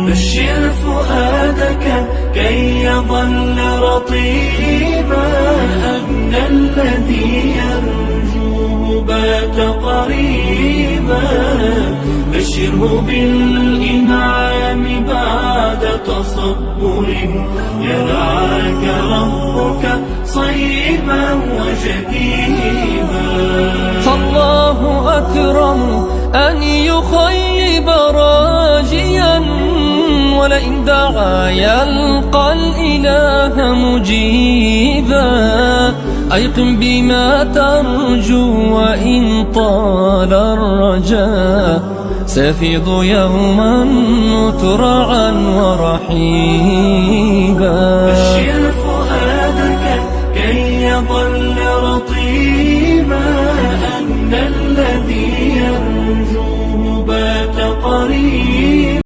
بشر فؤادك كي يظل رطيبا، أن الذي يرجوه بات قريبا. بشره بالإنعام بعد تصبر، يرعاك ربك صيبا وشكيبا. فالله أكرم أن يخيب راجيا، ولئن دعا يلقى الإله مجيبا. أيقن بما ترجو وإن طال الرجاء، سيفيض يوما مترعا ورحيبا. بشر فؤادك كي يظل رطيبا، أن الذي